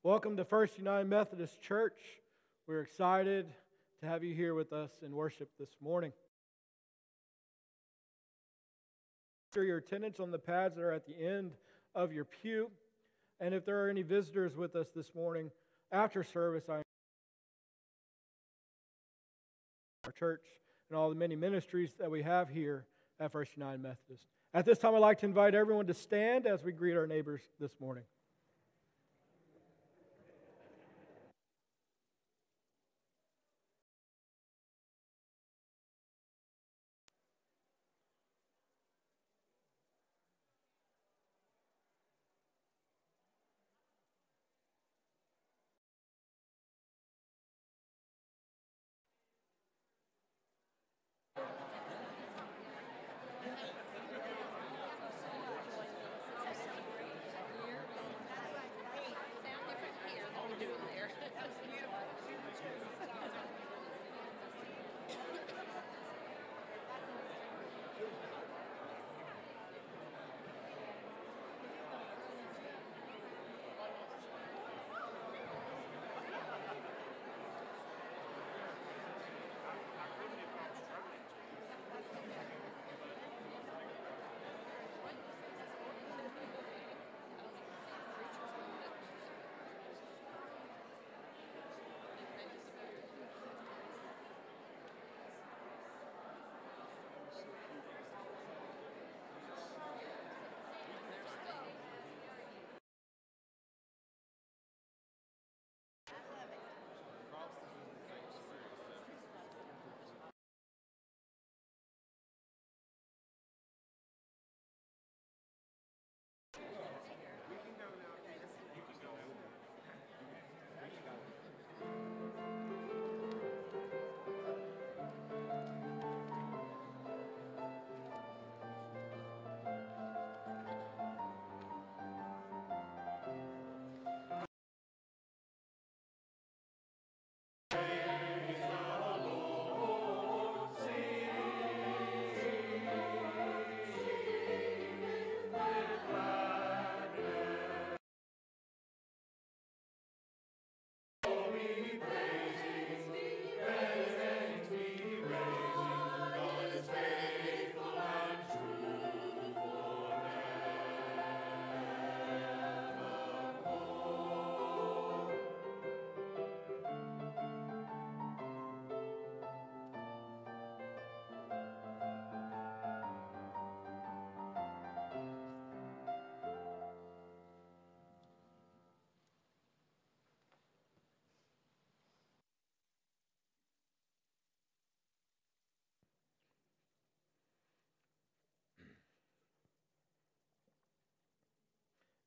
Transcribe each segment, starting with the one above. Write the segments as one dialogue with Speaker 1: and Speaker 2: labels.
Speaker 1: Welcome to First United Methodist Church. We're excited to have you here with us in worship this morning. Enter your attendance on the pads that are at the end of your pew. And if there are any visitors with us this morning after service, I our church and all the many ministries that we have here at First United Methodist. At this time, I'd like to invite everyone to stand as we greet our neighbors this morning.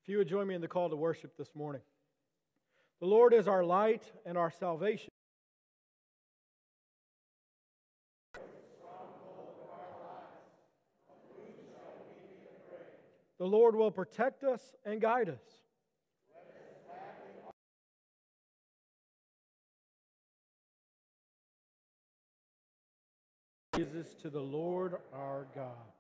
Speaker 1: If you would join me in the call to worship this morning. The Lord is our light and our salvation. The Lord will protect us and guide us. Praises to the Lord our God.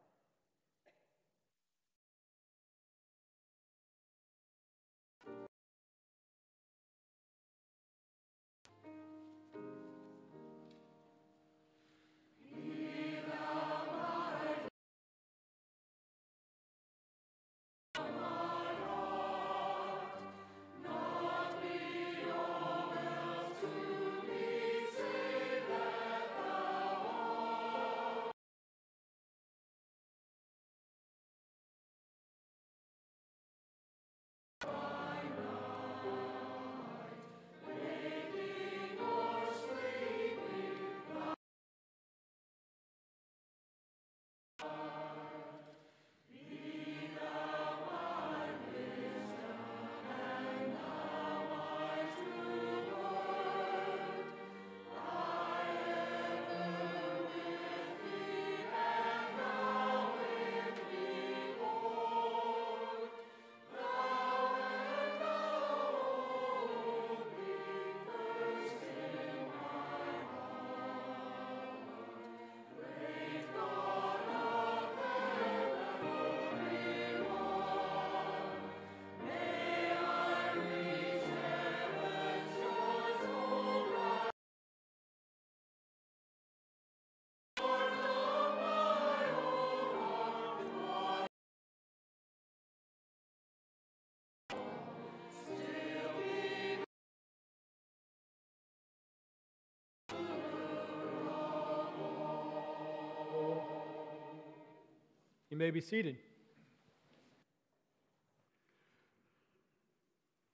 Speaker 1: You may be seated.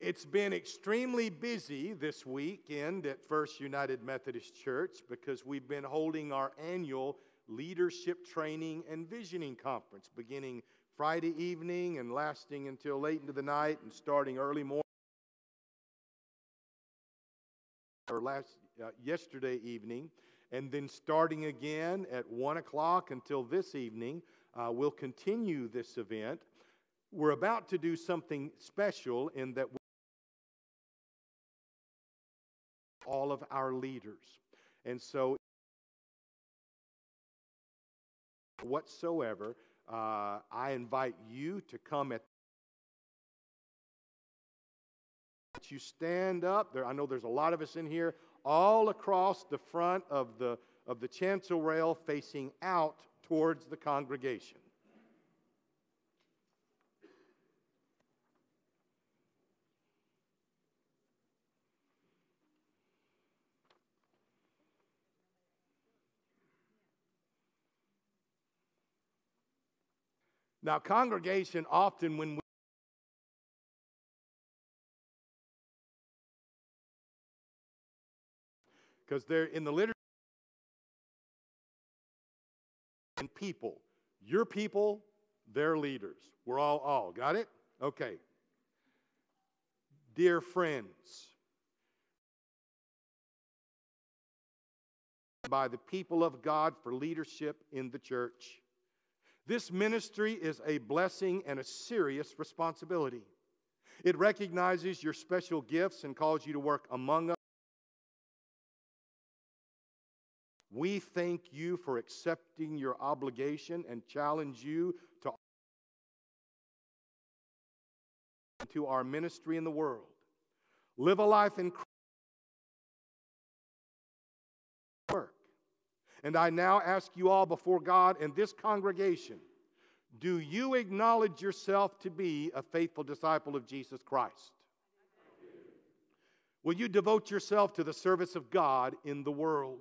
Speaker 2: It's been extremely busy this weekend at First United Methodist Church because we've been holding our annual Leadership Training and Visioning Conference beginning Friday evening and lasting until late into the night and starting early morning or yesterday evening, and then starting again at 1 o'clock until this evening. We'll continue this event. We're about to do something special in that all of our leaders. And so whatsoever, I invite you to come at you stand up there. I know there's a lot of us in here all across the front of the chancel rail facing out towards the congregation. Now, congregation often when we because they're in the literature and people, your people, their leaders. We're all. Got it? Okay. Dear friends, by the people of God for leadership in the church. This ministry is a blessing and a serious responsibility. It recognizes your special gifts and calls you to work among us. We thank you for accepting your obligation and challenge you to our ministry in the world. Live a life in Christ. Work. And I now ask you all before God and this congregation, do you acknowledge yourself to be a faithful disciple of Jesus Christ? Will you devote yourself to the service of God in the world?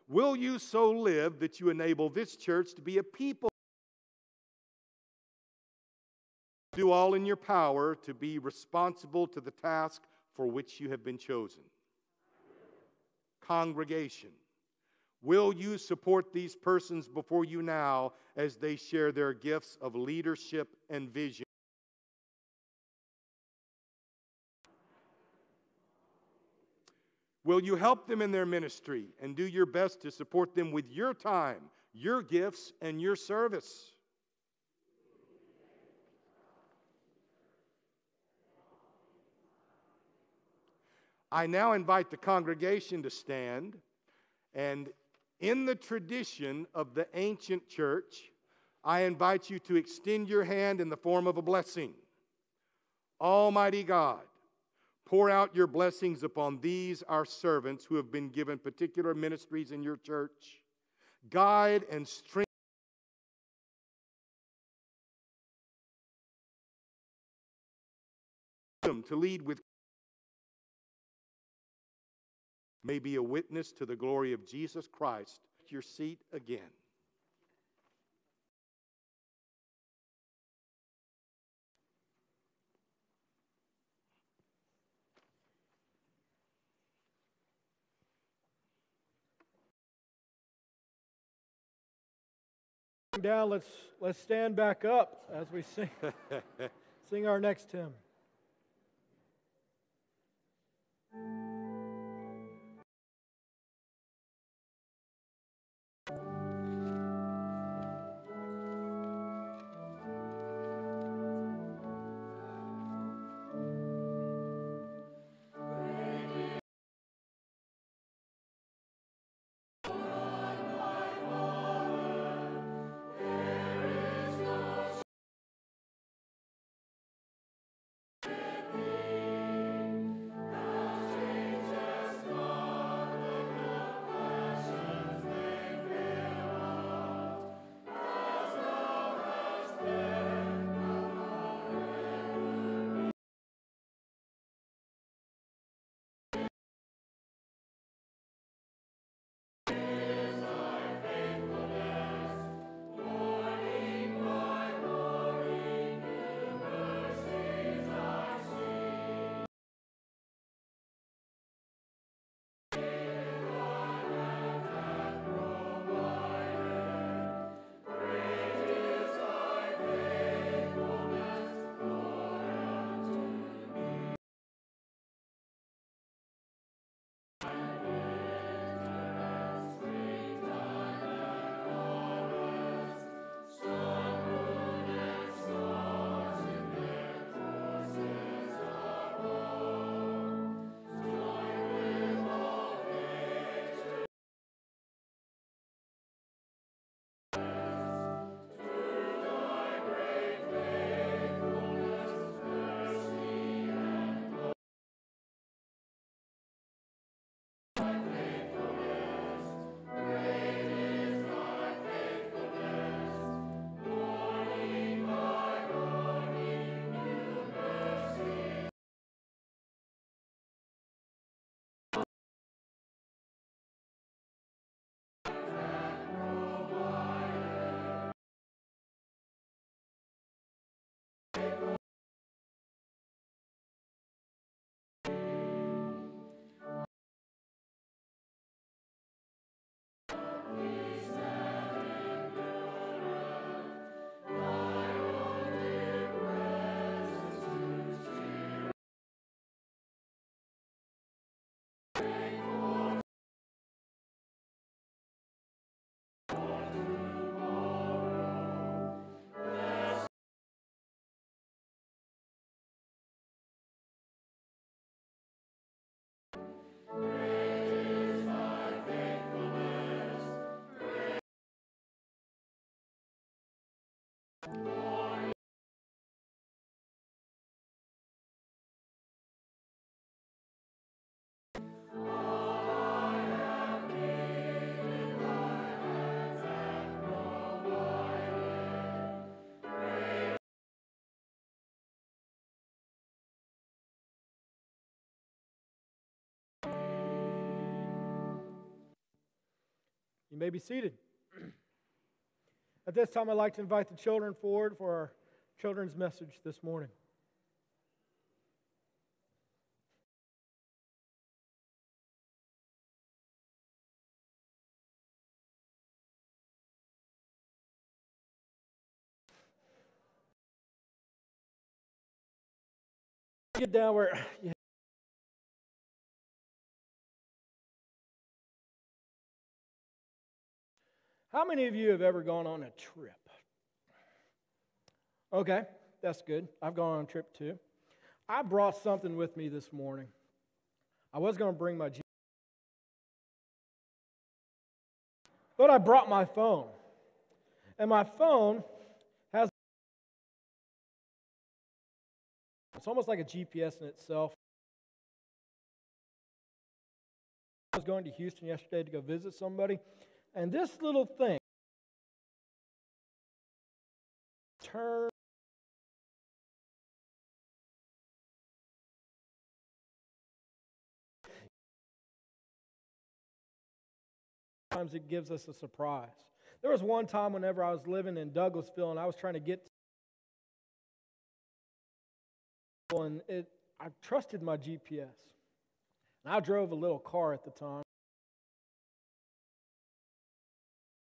Speaker 2: Will you so live that you enable this church to be a people do all in your power to be responsible to the task for which you have been chosen? Congregation, will you support these persons before you now as they share their gifts of leadership and vision? Will you help them in their ministry and do your best to support them with your time, your gifts, and your service? I now invite the congregation to stand, and in the tradition of the ancient church, I invite you to extend your hand in the form of a blessing. Almighty God, pour out your blessings upon these, our servants, who have been given particular ministries in your church. Guide and strengthen them to lead with may be a witness to the glory of Jesus Christ. Take your seat again.
Speaker 1: Down, let's stand back up as we sing our next hymn. You may be seated. At this time, I'd like to invite the children forward for our children's message this morning. Get down where you How many of you have ever gone on a trip? Okay, that's good. I've gone on a trip too. I brought something with me this morning. I was going to bring my GPS, but I brought my phone. And my phone has, it's almost like a GPS in itself. I was going to Houston yesterday to go visit somebody. And this little thing turns. Sometimes it gives us a surprise. There was one time whenever I was living in Douglasville and I was trying to get to, and I trusted my GPS. And I drove a little car at the time.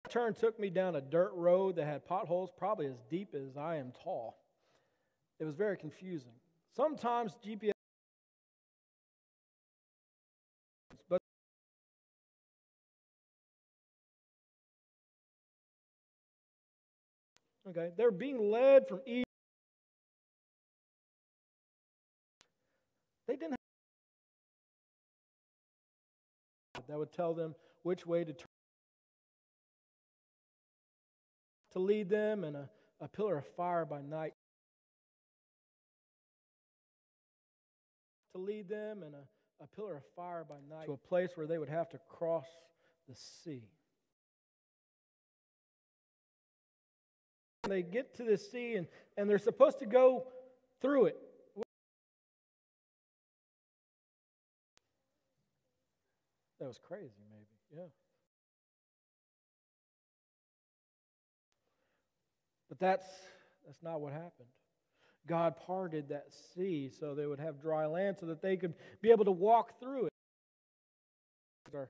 Speaker 1: Turn took me down a dirt road that had potholes probably as deep as I am tall. It was very confusing. Sometimes GPS, but okay, they're being led from east. They didn't have that would tell them which way to turn. To lead them, and a pillar of fire by night. To lead them, and a pillar of fire by night to a place where they would have to cross the sea. And they get to the sea, and they're supposed to go through it. That was crazy, maybe, yeah. But that's not what happened. God parted that sea so they would have dry land so that they could be able to walk through it. Our